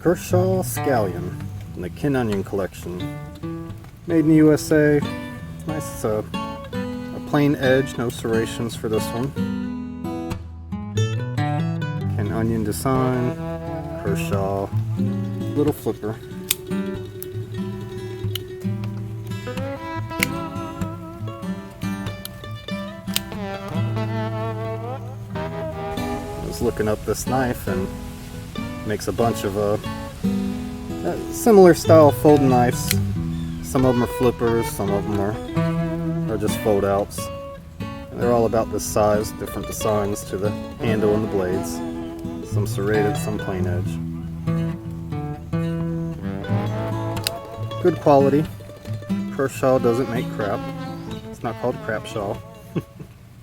Kershaw Scallion in the Kin Onion collection. Made in the USA. Nice, a plain edge, no serrations for this one. Kin Onion design, Kershaw, little flipper. I was looking up this knife and makes a bunch of similar style folding knives. Some of them are flippers, some of them are just fold outs. And they're all about this size, different designs to the handle and the blades. Some serrated, some plain edge. Good quality. Kershaw doesn't make crap. It's not called Crapshaw.